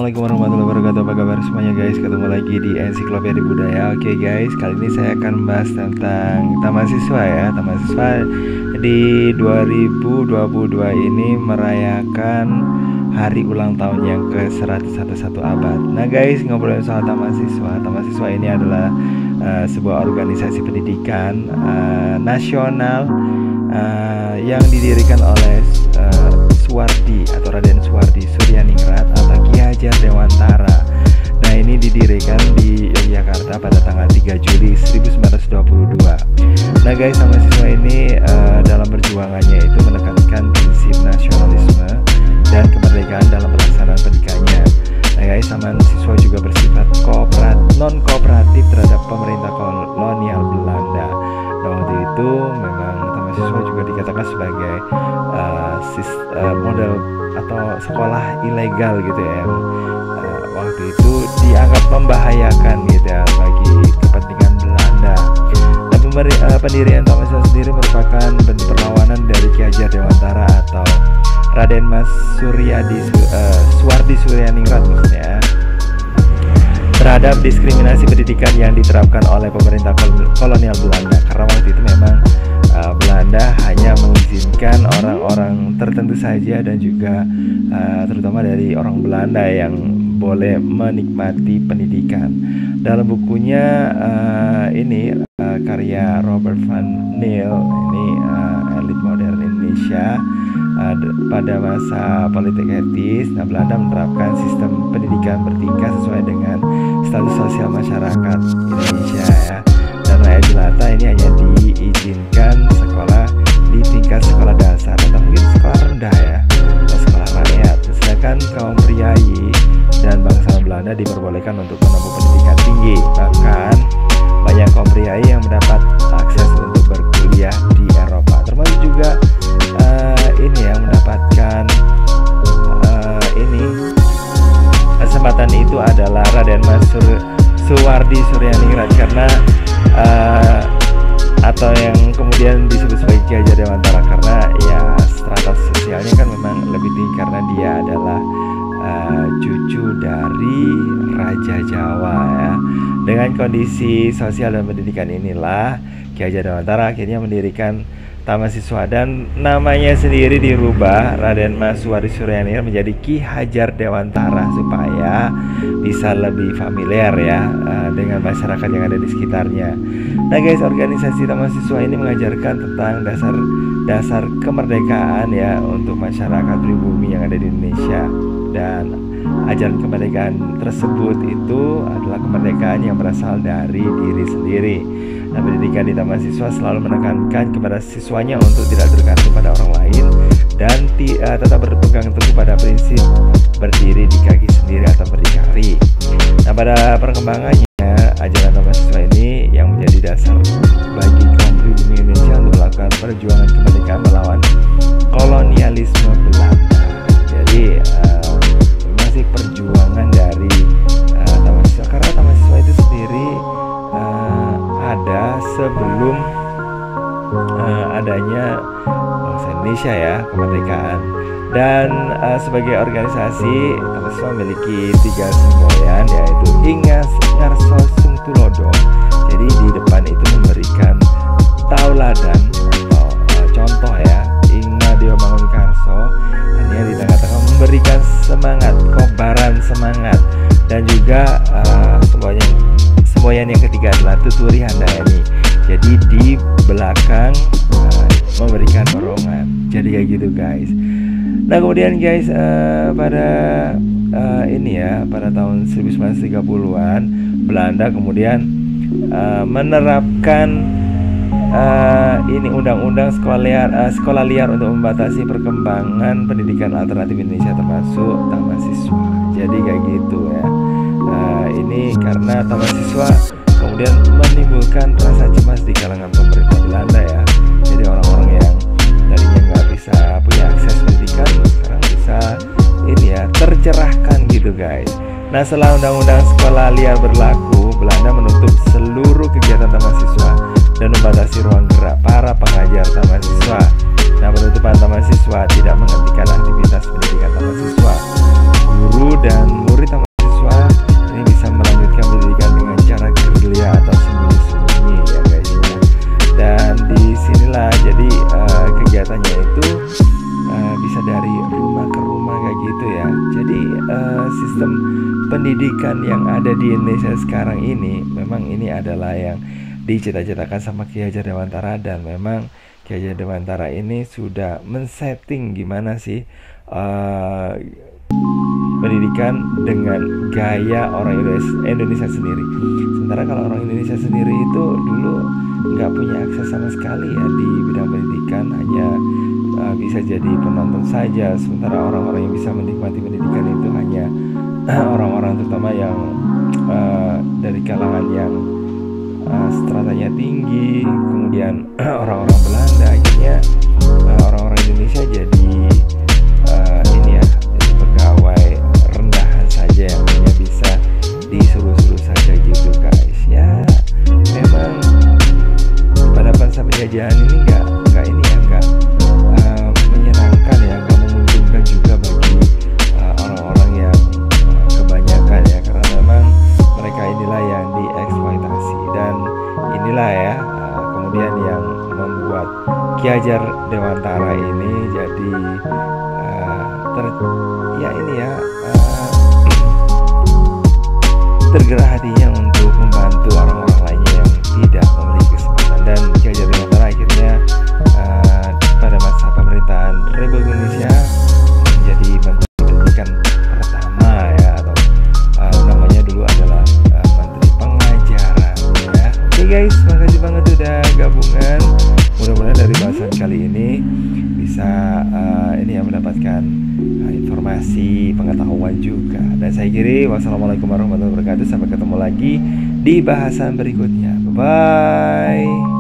Assalamualaikum warahmatullahi wabarakatuh. Apa kabar semuanya guys? Ketemu lagi di Ensiklopedia Budaya. Oke guys, kali ini saya akan membahas tentang Taman Siswa ya. Taman Siswa di 2022 ini merayakan hari ulang tahun yang ke-101 abad. Nah guys, ngobrolin soal Taman Siswa. Taman Siswa ini adalah sebuah organisasi pendidikan nasional yang didirikan oleh Suwardi atau Raden Suwardi Suryaningrat atau Ki Hajar Dewantara. Nah ini didirikan di Yogyakarta pada tanggal 3 Juli 1922. Nah guys, Taman Siswa ini dalam perjuangannya itu menekankan prinsip nasionalisme dan kemerdekaan dalam pelaksanaan pendidikannya. Nah guys, Taman Siswa juga bersifat non kooperatif terhadap pemerintah kolonial Belanda. Nah waktu itu memang Taman Siswa juga dikatakan sebagai model atau sekolah ilegal gitu ya, yang waktu itu dianggap membahayakan gitu ya bagi kepentingan Belanda. Nah pendirian Taman Siswa sendiri merupakan bentuk perlawanan dari Ki Hajar Dewantara atau Raden Mas Suwardi Suryaningrat maksudnya terhadap diskriminasi pendidikan yang diterapkan oleh pemerintah kolonial Belanda, karena waktu itu memang Belanda hanya mengizinkan orang-orang tertentu saja dan juga terutama dari orang Belanda yang boleh menikmati pendidikan. Dalam bukunya ini karya Robert van Niel ini Elit Modern Indonesia pada masa politik etis. Nah Belanda menerapkan sistem pendidikan bertingkat sesuai dengan status sosial masyarakat Indonesia ya. Dan rakyat jelata ini hanya diizinkan sekolah di tingkat sekolah dasar atau mungkin sekolah rendah ya, atau sekolah rakyat. Sedangkan kaum priayi dan bangsa Belanda diperbolehkan untuk menempuh pendidikan tinggi. Bahkan banyak kaum priayi yang mendapat akses untuk berkuliah di Eropa, termasuk juga ini yang mendapatkan kesempatan itu adalah Raden Mas Suwardi Suryaningrat, karena atau yang kemudian disebut sebagai Ki Hajar Dewantara karena ya strata sosialnya kan memang lebih tinggi karena dia adalah cucu dari Raja Jawa ya. Dengan kondisi sosial dan pendidikan inilah Ki Hajar Dewantara akhirnya mendirikan Taman Siswa dan namanya sendiri dirubah Raden Mas Suwardi Suryaningrat menjadi Ki Hajar Dewantara supaya bisa lebih familiar ya dengan masyarakat yang ada di sekitarnya. Nah guys, organisasi Taman Siswa ini mengajarkan tentang dasar kemerdekaan ya untuk masyarakat pribumi yang ada di Indonesia, dan ajaran kemerdekaan tersebut itu adalah kemerdekaan yang berasal dari diri sendiri. Nah, pendidikan di Taman Siswa selalu menekankan kepada siswanya untuk tidak tergantung pada orang lain dan tetap berpegang teguh pada prinsip berdiri di kaki sendiri atau berdikari. Nah, pada perkembangannya ajaran Taman Siswa ini yang menjadi dasar bagi kaum pribumi Indonesia untuk melakukan perjuangan kemerdekaan melawan kolonialisme Belanda. Jadi masih perjuangan dari Taman Siswa, karena Taman Siswa itu sendiri ada sebelum adanya bangsa Indonesia ya, kemerdekaan. Dan sebagai organisasi Taman Siswa memiliki 3 semboyan, yaitu Ingas Ngarso Sungtulodo. Jadi di depan itu memberikan tauladan atau contoh ya, Inga Dewa Mangun Karso. Hanya di tengah-tengah memberikan semangat, kobaran semangat. Dan juga semboyan yang ketiga adalah Tuturi Handayani. Jadi di belakang memberikan dorongan. Jadi kayak gitu guys. Nah kemudian guys, pada ini ya, pada tahun 1930-an Belanda kemudian menerapkan ini undang-undang sekolah liar untuk membatasi perkembangan pendidikan alternatif Indonesia termasuk Taman Siswa. Jadi kayak gitu ya. Ini karena Taman Siswa kemudian menimbulkan rasa cemas di kalangan pemerintah Belanda ya. Jadi orang-orang yang tadinya nggak bisa punya akses pendidikan sekarang bisa ini ya, tercerahkan gitu guys. Nah setelah undang-undang sekolah liar berlaku, Belanda menutup seluruh kegiatan Taman Siswa dan membatasi ruang gerak para pengajar Taman Siswa. Nah penutupan Taman Siswa tidak menghentikan aktivitas pendidikan Taman Siswa. Guru dan murid Taman pendidikan yang ada di Indonesia sekarang ini memang ini adalah yang dicita-citakan sama Ki Hajar Dewantara, dan memang Ki Hajar Dewantara ini sudah men-setting gimana sih pendidikan dengan gaya orang Indonesia sendiri. Sementara kalau orang Indonesia sendiri itu dulu nggak punya akses sama sekali ya di bidang pendidikan, hanya bisa jadi penonton saja. Sementara orang-orang yang bisa menikmati pendidikan itu hanya orang-orang terutama yang dari kalangan yang stratanya tinggi, kemudian orang-orang Belanda. Akhirnya orang-orang Indonesia jadi ini ya, jadi pegawai rendahan saja yang hanya bisa disuruh-suruh saja gitu guys. Ya memang pada masa penjajahan ini nggak ini ya, nggak menyenangkan ya, nggak menguntungkan juga bagi orang-orang yang kebanyakan ya, karena memang mereka inilah yang dieksploitasi, dan inilah ya kemudian yang membuat Ki Hajar Dewantara ini jadi tergerak hatinya untuk membantu orang-orang lainnya yang tidak memiliki kesempatan. Dan Ki Hajar Dewantara akhirnya pada masa pemerintahan Republik Indonesia menjadi Menteri Pendidikan pertama ya, atau namanya dulu adalah Menteri Pengajaran ya. Oke guys, makasih banget udah gabungan. Mudah-mudahan dari bahasan kali ini bisa ini ya, mendapatkan informasi, pengetahuan juga. Dan saya kiri, wassalamualaikum warahmatullahi wabarakatuh. Sampai ketemu lagi di bahasan berikutnya. Bye bye.